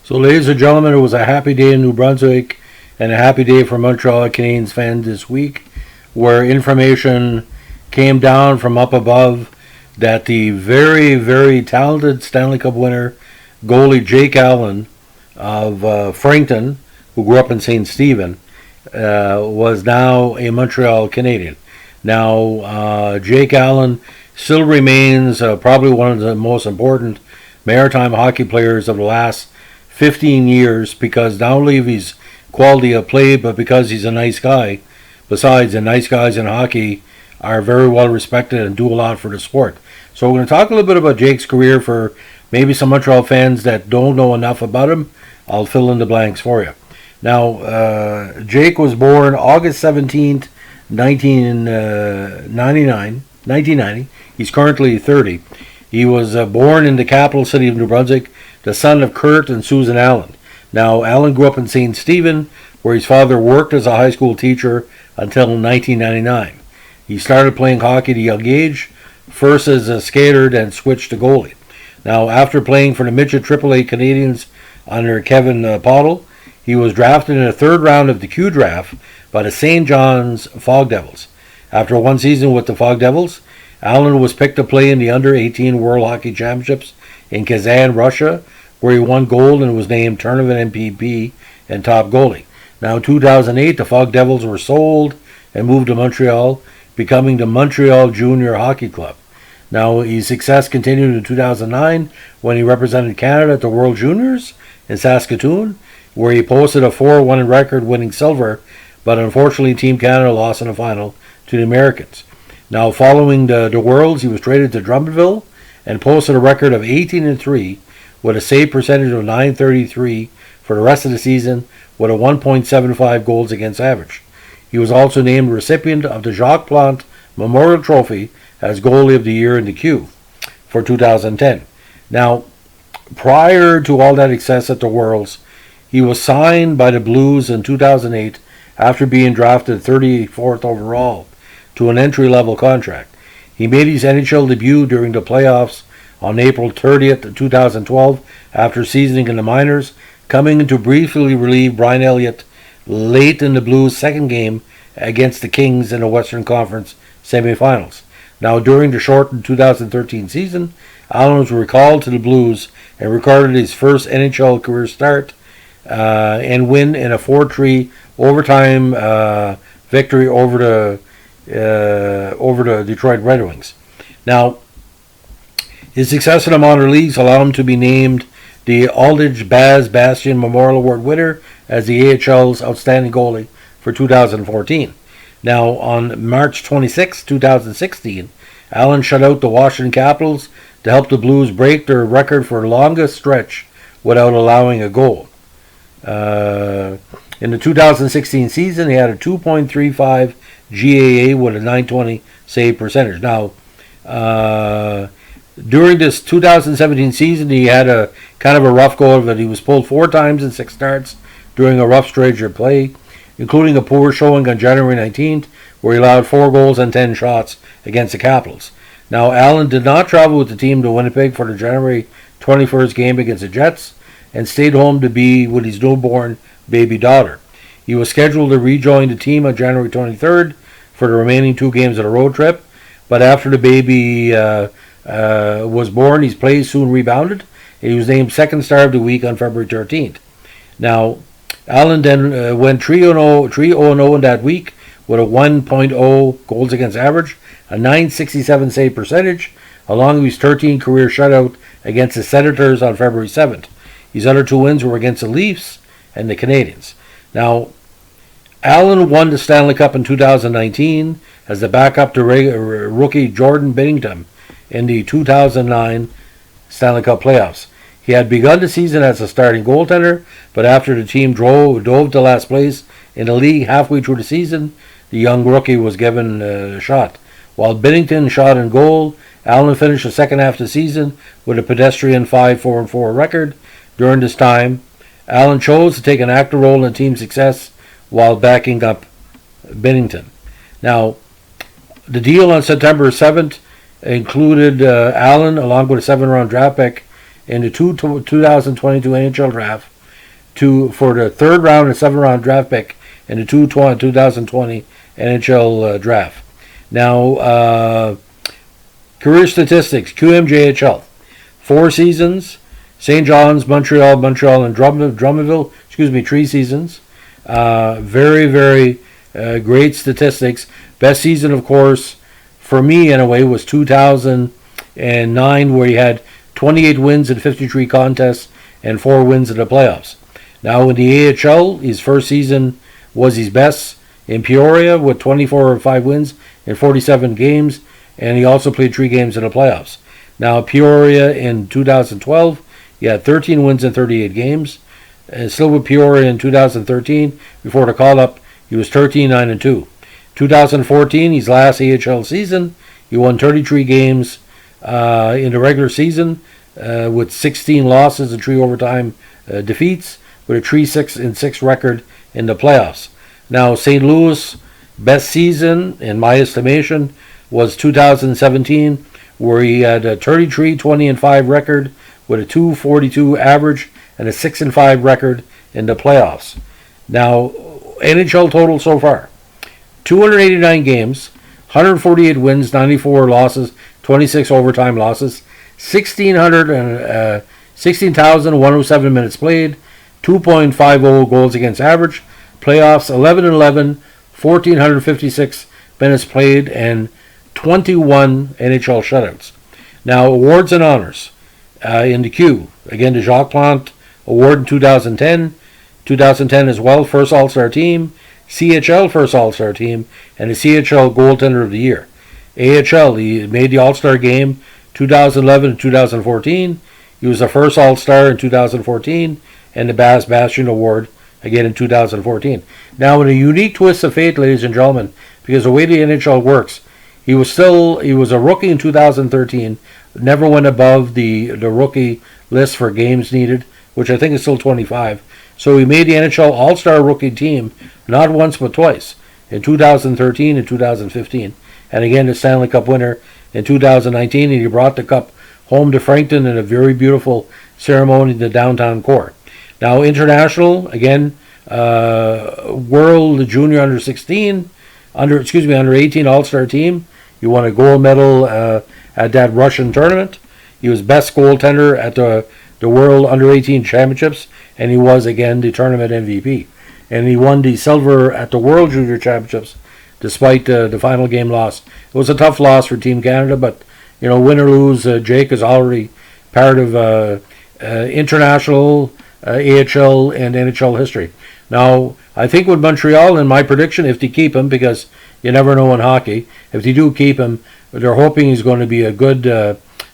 So, ladies and gentlemen, it was a happy day in New Brunswick and a happy day for Montreal Canadiens fans this week, where information came down from up above that the very, very talented Stanley Cup winner, goalie Jake Allen of Fredericton, who grew up in St. Stephen, was now a Montreal Canadian. Now, Jake Allen still remains probably one of the most important maritime hockey players of the last 15 years, because not only of his quality of play, but because he's a nice guy. Besides, the nice guys in hockey are very well respected and do a lot for the sport. So we're going to talk a little bit about Jake's career for maybe some Montreal fans that don't know enough about him. I'll fill in the blanks for you. Now, Jake was born August 17th, 1990. He's currently 30. He was born in the capital city of New Brunswick, the son of Kurt and Susan Allen. Now, Allen grew up in St. Stephen, where his father worked as a high school teacher until 1999. He started playing hockey at a young age, first as a skater, then switched to goalie. Now, after playing for the midget AAA Canadians under Kevin Pottle, he was drafted in the third round of the Q draft by the St. John's Fog Devils. After one season with the Fog Devils, Allen was picked to play in the Under-18 World Hockey Championships in Kazan, Russia, where he won gold and was named tournament MVP and top goalie. Now, in 2008, the Fog Devils were sold and moved to Montreal, becoming the Montreal Junior Hockey Club. Now, his success continued in 2009 when he represented Canada at the World Juniors in Saskatoon, where he posted a 4-1 record, winning silver, but unfortunately Team Canada lost in the final to the Americans. Now, following the Worlds, he was traded to Drummondville and posted a record of 18-3 with a save percentage of .933 for the rest of the season, with a 1.75 goals against average. He was also named recipient of the Jacques Plante Memorial Trophy as Goalie of the Year in the Q for 2010. Now, prior to all that success at the Worlds, he was signed by the Blues in 2008 after being drafted 34th overall to an entry-level contract. He made his NHL debut during the playoffs on April 30th, 2012, after seasoning in the minors, coming in to briefly relieve Brian Elliott late in the Blues' second game against the Kings in the Western Conference semifinals. Now, during the shortened 2013 season, Allen was recalled to the Blues and recorded his first NHL career start and win in a 4-3 overtime victory over the Detroit Red Wings. Now, his success in the minor leagues allowed him to be named the Aldridge Baz Bastian Memorial Award winner as the AHL's outstanding goalie for 2014. Now, on March 26, 2016, Allen shut out the Washington Capitals to help the Blues break their record for longest stretch without allowing a goal. In the 2016 season, he had a 2.35 GAA with a .920 save percentage. Now, during this 2017 season, he had a kind of a rough go of it. He was pulled 4 times in 6 starts during a rough stretch of play, including a poor showing on January 19th, where he allowed 4 goals and 10 shots against the Capitals. Now, Allen did not travel with the team to Winnipeg for the January 21st game against the Jets and stayed home to be with his newborn baby daughter. He was scheduled to rejoin the team on January 23rd for the remaining 2 games of the road trip, but after the baby was born, his play soon rebounded, and he was named second star of the week on February 13th. Now, Allen then went 3-0 in that week with a 1.0 goals against average, a .967 save percentage, along with his 13 career shutout against the Senators on February 7th. His other 2 wins were against the Leafs and the Canadiens. Now, Allen won the Stanley Cup in 2019 as the backup to rookie Jordan Binnington in the 2009 Stanley Cup playoffs. He had begun the season as a starting goaltender, but after the team dove to last place in the league halfway through the season, the young rookie was given a shot. While Binnington shot in goal, Allen finished the second half of the season with a pedestrian 5-4-4 record. During this time, Allen chose to take an active role in the team's success while backing up Binnington. Now, the deal on September 7th included Allen along with a 7th-round draft pick in the 2022 NHL draft for the third round and seventh round draft pick in the 2020 NHL draft. Now, career statistics, QMJHL. 4 seasons, St. John's, Montreal, and Drummondville, 3 seasons. Very, very great statistics. Best season, of course, for me anyway, was 2009, where he had 28 wins in 53 contests and 4 wins in the playoffs. Now in the AHL, his first season was his best in Peoria with 24-5 wins in 47 games, and he also played 3 games in the playoffs. Now Peoria in 2012, he had 13 wins in 38 games. And still with Peoria in 2013, before the call-up, he was 13-9-2. 2014, his last AHL season, he won 33 games in the regular season with 16 losses and 3 overtime defeats, with a 3-6-6 record in the playoffs. Now, St. Louis' best season, in my estimation, was 2017, where he had a 33-20-5 record with a .242 average and a 6-5 record in the playoffs. Now, NHL total so far: 289 games, 148 wins, 94 losses, 26 overtime losses, 16,107 minutes played, 2.50 goals against average, playoffs 11-11, 1,456 minutes played, and 21 NHL shutouts. Now, awards and honors in the queue. Again, the Jacques Plante Award in 2010. 2010 as well, first All-Star team, CHL first All-Star team, and the CHL Goaltender of the Year. AHL, he made the All-Star game 2011 and 2014. He was the first All-Star in 2014, and the Baz Bastian Award again in 2014. Now, in a unique twist of fate, ladies and gentlemen, because the way the NHL works, he was a rookie in 2013, never went above the rookie list for games needed, which I think is still 25. So he made the NHL All-Star Rookie team not once but twice, in 2013 and 2015, and again the Stanley Cup winner in 2019, and he brought the cup home to Fredericton in a very beautiful ceremony in the downtown core. Now, international, again, World Junior under 18 All-Star team. He won a gold medal at that Russian tournament. He was best goaltender at the World Under 18 Championships, and he was again the tournament MVP. And he won the silver at the World Junior Championships, despite the final game loss. It was a tough loss for Team Canada, but win or lose, Jake is already part of international AHL and NHL history. Now, I think with Montreal, in my prediction, if they keep him, because you never know in hockey, if they do keep him, they're hoping he's going to be a good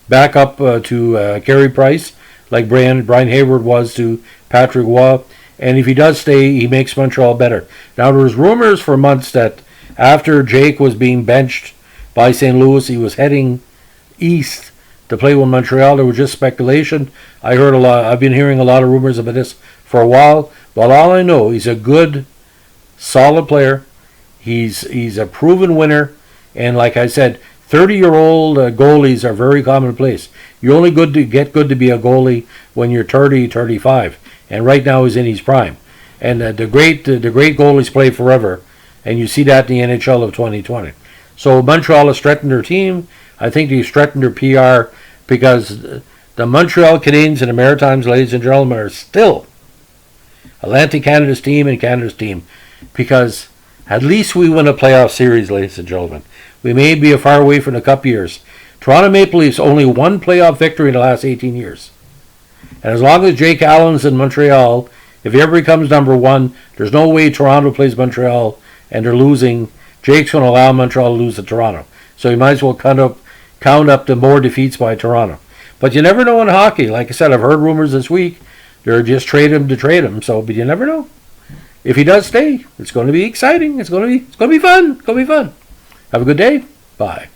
backup to Carey Price, like Brian Hayward was to Patrick Roy. And if he does stay, he makes Montreal better. Now, there was rumors for months that after Jake was being benched by St. Louis, he was heading east to play with Montreal. There was just speculation. I've been hearing a lot of rumors about this for a while. But all I know, he's a good, solid player. He's a proven winner. And like I said, 30-year-old goalies are very commonplace. You're only get good to be a goalie when you're 30, 35. And right now he's in his prime. And the great goalies play forever. And you see that in the NHL of 2020. So Montreal has strengthened their team. I think they've strengthened their PR because the Montreal Canadiens and the Maritimes, ladies and gentlemen, are still Atlantic Canada's team and Canada's team. Because at least we win a playoff series, ladies and gentlemen. We may be far away from the Cup years. Toronto Maple Leafs only one playoff victory in the last 18 years. And as long as Jake Allen's in Montreal, if he ever becomes number one, there's no way Toronto plays Montreal and they're losing. Jake's going to allow Montreal to lose to Toronto. So he might as well count up the more defeats by Toronto. But you never know in hockey. Like I said, I've heard rumors this week. They're just trade him to trade him. So, but you never know. If he does stay, it's going to be exciting. It's going to be fun. It's going to be fun. Have a good day. Bye.